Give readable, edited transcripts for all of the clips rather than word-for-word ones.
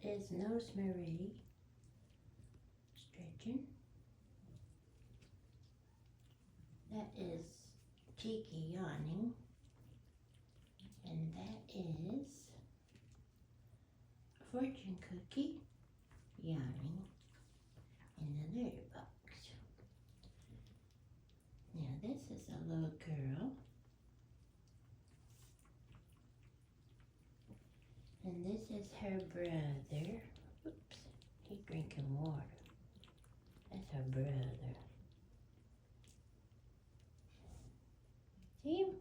is Rosemary stretching. That is Cheeky yawning. And that is Fortune Cookie yawning in the litter box. Now this is a little girl. And this is her brother. Oops, he's drinking water. That's her brother. See him?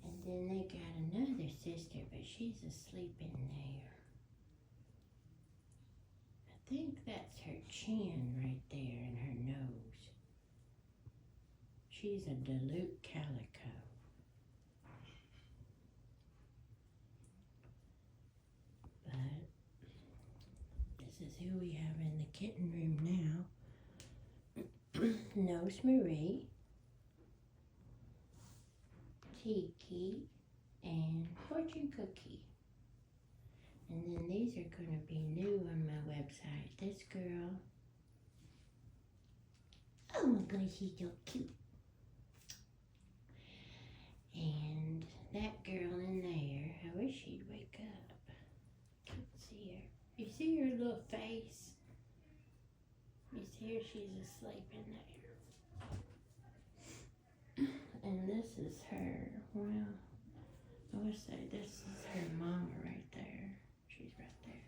And then they got another sister, but she's asleep in there. I think that's her chin right there and her nose. She's a Duluth Calico. But this is who we have in the kitten room now. Rosemary, Tiki, and Fortune Cookie. And then these are going to be new on my website. This girl, oh my gosh, she's so cute. And that girl in there, I wish she'd wake up. Can't see her. You see her little face? You see her? She's asleep in there. And this is her. Well, I would say this is her mama right there. She's right there.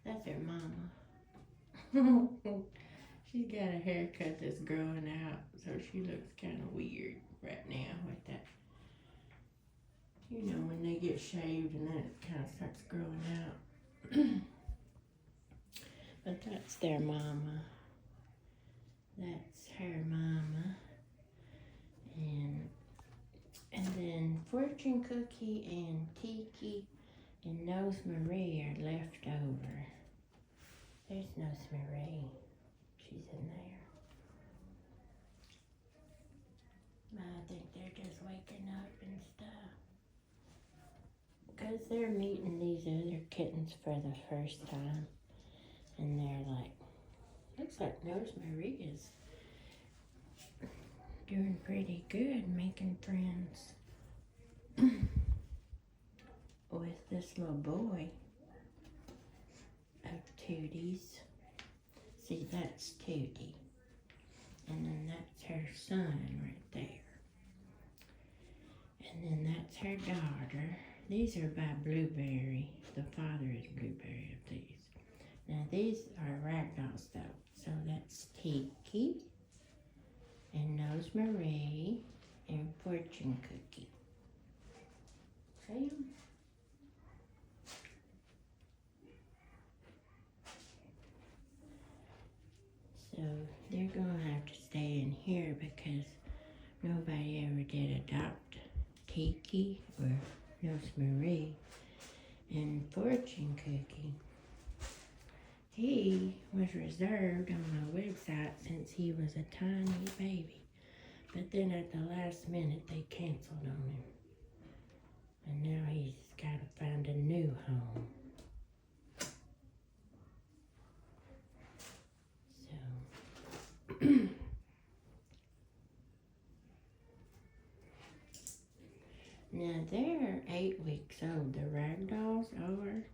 That's her mama. She's got a haircut that's growing out, so she looks kind of weird right now with that. You know, when they get shaved and then it kind of starts growing out. But that's their mama. That's her mama. And then Fortune Cookie and Tiki and Rosemary are left over. There's Rosemary. She's in there. I think they're just waking up and stuff. Because they're meeting these other kittens for the first time. And they're like, looks like Rosemary is doing pretty good making friends with this little boy of Tootie's. See, that's Tootie. And then that's her son right there. And then that's her daughter. These are by Blueberry. The father is Blueberry of these. Now these are ragdoll stuff. So that's Tiki and Rosemary and Fortune Cookie. See them? So they're going to have to stay in here because nobody ever did adopt Tiki or Rosemary. And Fortune Cookie, he was reserved on my website since he was a tiny baby. But then at the last minute, they canceled on him. And now he's got to find a new home. So, now they're 8 weeks old. The ragdolls are.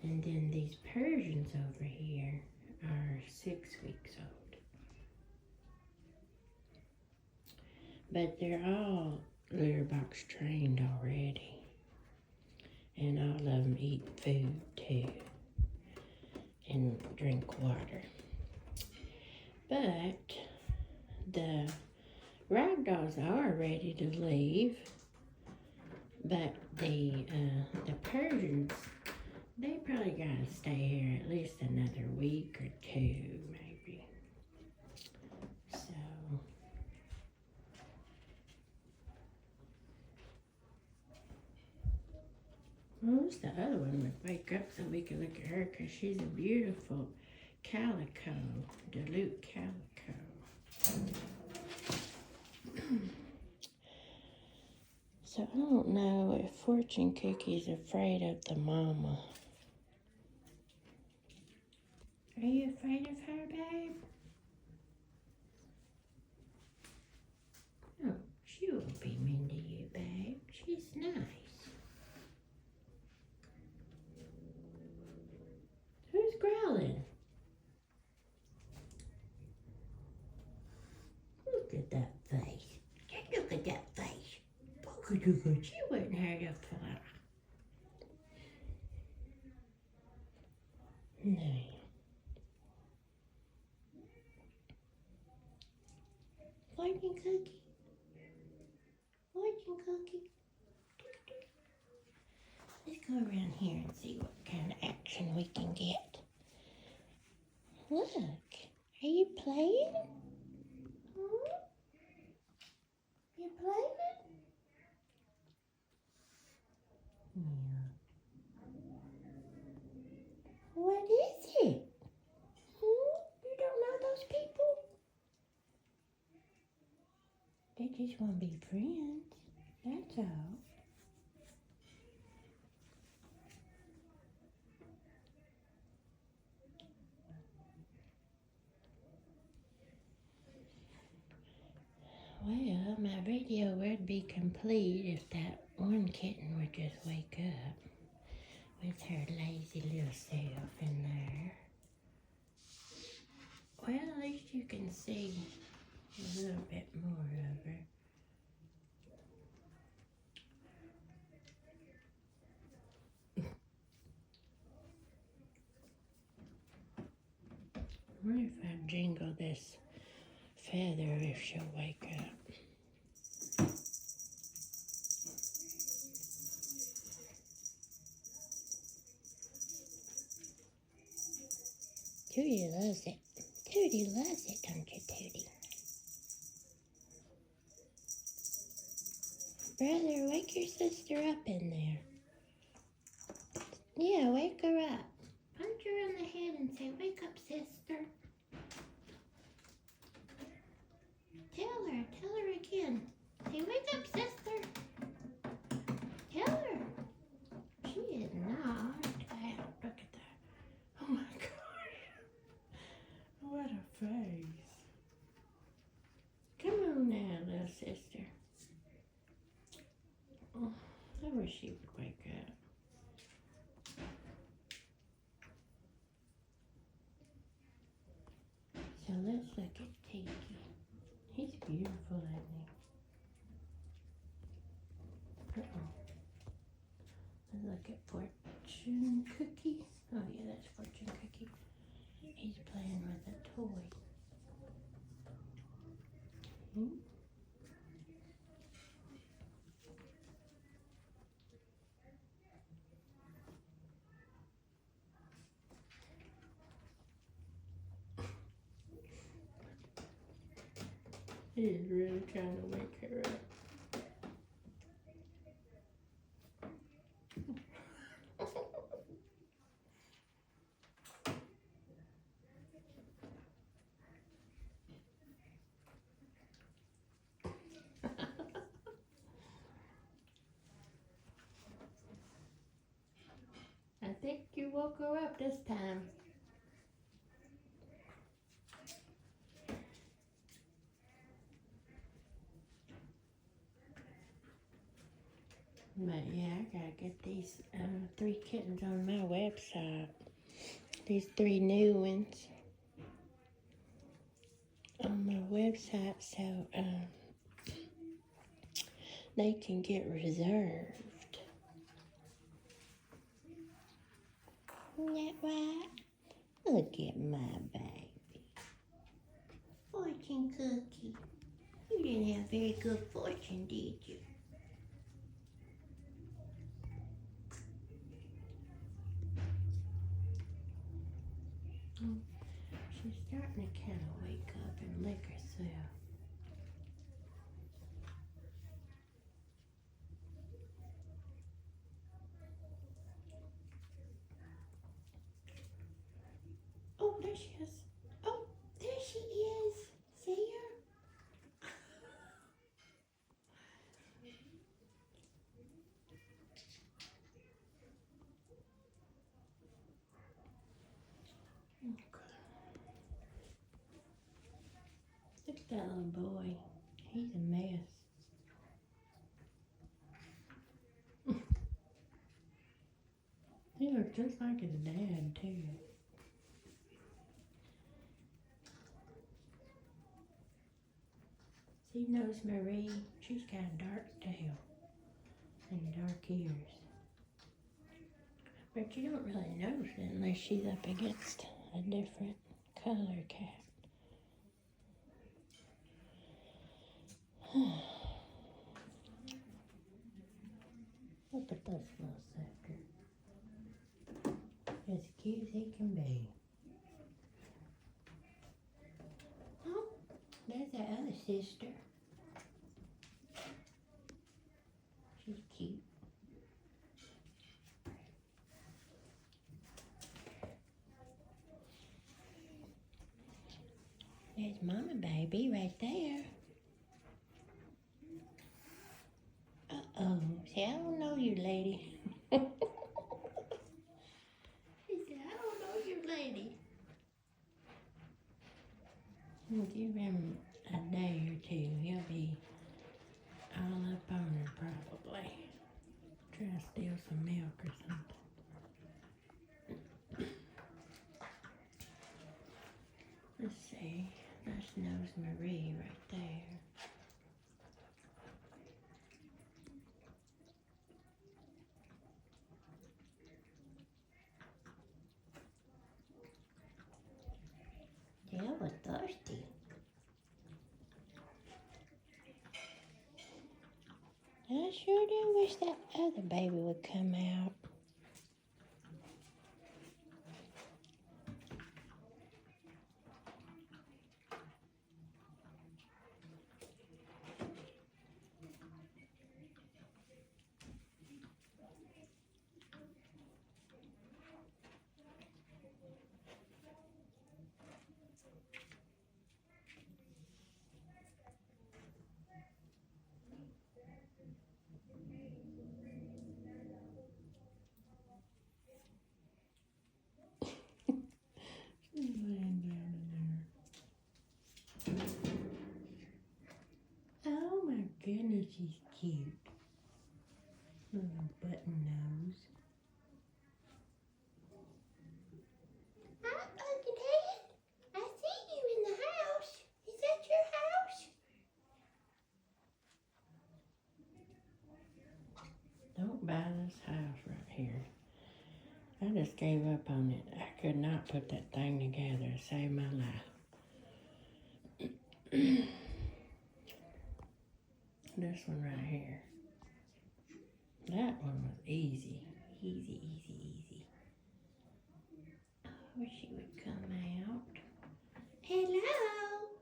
And then these Persians over here are 6 weeks old. But they're all litter box trained already. And all of them eat food too. And drink water. But the ragdolls are ready to leave. But the Persians, they probably gotta stay here at least another week or two, maybe. So, who's the other one would wake up so we could look at her because she's a beautiful calico, Duluth calico. So Fortune Cookie's afraid of the mama. Are you afraid of her, babe? No, she won't be mean to you, babe. She's nice. Who's growling? Look at that face. Just look at that face. She wouldn't hurt a fly. No. Fortune Cookie. Fortune Cookie. Let's go around here and see what kind of action we can get. Look, are you playing? Hmm? You playing? Yeah. What is it? You don't know those people? They just want to be friends. That's all. Well, my video would be complete if that one kitten would just wake up with her lazy little self in there. Well, at least you can see a little bit more of her. I wonder if I jingle this feather if she'll wake up. Tootie loves it. Tootie loves it, don't you, Tootie? Brother, wake your sister up in there. Yeah, wake her up. Punch her on the head and say, wake up, sister. Tell her again. Say, wake up, sister. Tell her. She is knocked out. Look at that. Oh my gosh. What a face. Come on now, little sister. Oh, I wish she would wake up. So let's look at Tiki. He's beautiful, isn't he? Let's look at Fortune Cookie. Oh yeah, that's Fortune Cookie. He's playing with a toy. He's really trying to wake her up. I think you woke her up this time. But yeah, I gotta get these 3 kittens on my website. These 3 new ones on my website so they can get reserved. Isn't that right? Look at my baby. Fortune Cookie. You didn't have very good fortune, did you? She's starting to kind of wake up and lick herself. Oh, there she is. Oh, there she is. See her? Look at that little boy. He's a mess. He looks just like his dad, too. See, Marie, she's got a dark tail and dark ears. But you don't really notice it unless she's up against a different color cat. Look at this little sucker. As cute as he can be. Oh, there's that other sister. She's cute. There's Mama Baby right there. Uh-oh. See, I don't know you, lady. He said, I don't know you, lady. We'll give him a day or two. He'll be all up on her probably. Try to steal some milk or something. Let's see. That's Marie right there. Yeah, we're thirsty. I sure do wish that other baby would come out. Oh my goodness, she's cute. Little button nose. Hi, Uncle Dad. I see you in the house. Is that your house? Don't buy this house right here. I just gave up on it. I could not put that thing together to save my life. This one right here. That one was easy. Easy, easy, easy. I wish she would come out. Hello,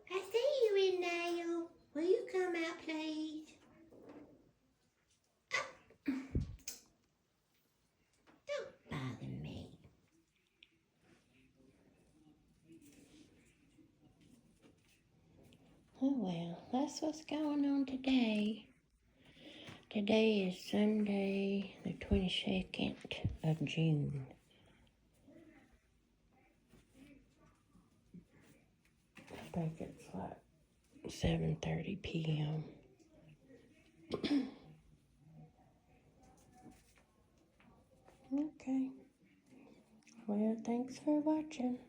I see you in there. Will you come out, please? Don't bother me. Oh well, that's what's going on today. Today is Sunday, the 22nd of June. I think it's like 7:30 p.m. Okay. Well, thanks for watching.